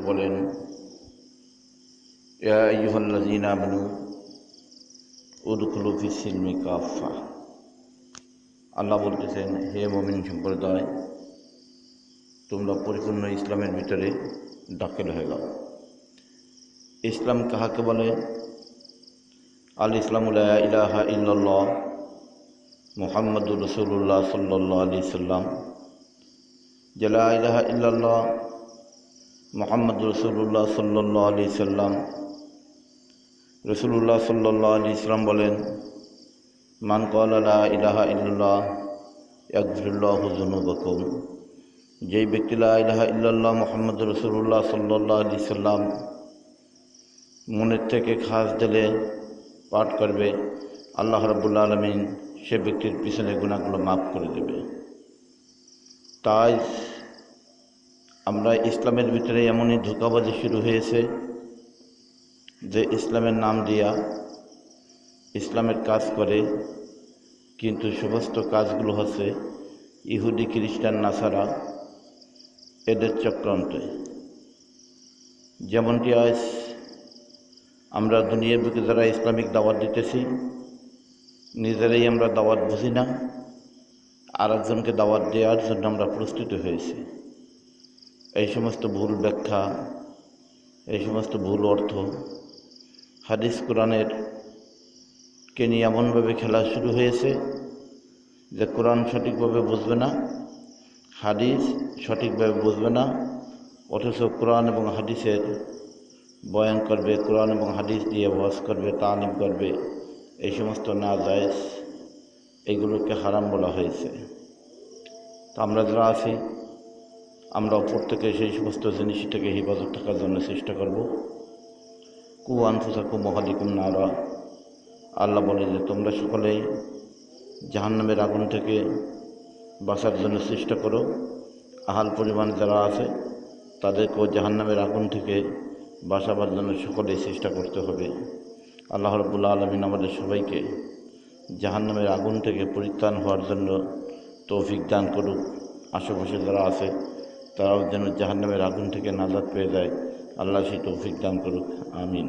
বলেন, ইয়া আইয়ুহাল্লাযীনা আমানু উদখুলু ফিস-সিলমি কাফা। আল্লাহ বলতেছেন, হে মুমিন সম্প্রদায়, তোমরা পরিপূর্ণ ইসলামের ভিতরে দাখিল হয়ে যাও। ইসলাম কাহাকে বলে? আল ইসলামু লা ইলাহা ইল্লাল্লাহ মুহাম্মাদুর রাসূলুল্লাহ সাল্লাল্লাহু আলাইহি সাল্লাম। যে লা ইলাহা ইল্লাল্লাহ মুহাম্মাদুর রাসূলুল্লাহ সাল্লাল্লাহু আলাইহি সাল্লাম, রাসূলুল্লাহ সাল্লাল্লাহু আলাইহি সাল্লাম বলেন, মান ক্বালা লা ইলাহা ইল্লাল্লাহ ইয়াগফিরুল্লাহু যুনুবাকুম। যেই ব্যক্তি লা ইলাহা ইল্লাল্লাহ মুহাম্মাদুর রাসূলুল্লাহ সাল্লাল্লাহু আলাইহি সাল্লাম মনের থেকে খাস দিলে পাঠ করবে, আল্লাহ রাব্বুল আলামিন সে ব্যক্তির পিছনে গুনাহগুলো মাফ করে দেবে। তাই আমরা ইসলামের ভিতরে এমনই ধোঁকাবাজি শুরু হয়েছে যে ইসলামের নাম দিয়া ইসলামের কাজ করে, কিন্তু সমস্ত কাজগুলো হচ্ছে ইহুদি খ্রিস্টান নাসারা এদের চক্রান্তে। যেমনটি আজ আমরা দুনিয়ার বুকে যারা ইসলামিক দাওয়াত দিতেছি, নিজেরাই আমরা দাওয়াত বুঝি না, আর একজনকে দাওয়াত দেওয়ার জন্য আমরা প্রস্তুত হয়েছি। এই সমস্ত ভুল ব্যাখ্যা, এই সমস্ত ভুল অর্থ, হাদিস কোরআনের কে নিয়ে এমনভাবে খেলা শুরু হয়েছে যে কোরআন সঠিকভাবে বুঝবে না, হাদিস সঠিকভাবে বুঝবে না, অথচ কোরআন এবং হাদিসের বয়ান করবে, কোরআন এবং হাদিস দিয়ে ওয়াজ করবে, তালিম করবে। এই সমস্ত নাজায়েজ, এইগুলোকে হারাম বলা হয়েছে। তো আমরা যারা আছি, আমরা প্রত্যেকে সেই সমস্ত জিনিস থেকে হেফাজত থাকার জন্য চেষ্টা করব। কু আনফুসাকুম ওয়া আহলিকুম নারা। আল্লাহ বলে যে তোমরা সকলেই জাহান্নামের আগুন থেকে বাঁচার জন্য চেষ্টা করো। আহাল পরিমাণ যারা আছে তাদেরকেও জাহান্নামের আগুন থেকে বাঁচাবার জন্য সকলেই চেষ্টা করতে হবে। আল্লাহ রাব্বুল আলামিন আমাদের সবাইকে জাহান্নামের আগুন থেকে পরিত্রাণ হওয়ার জন্য তৌফিক দান করুক। আশেপাশে যারা আছে তারাও যেন জাহান্নামের আগুন থেকে নাজাত পেয়ে যায়, আল্লাহ সেই তৌফিক দান করুক। আমিন।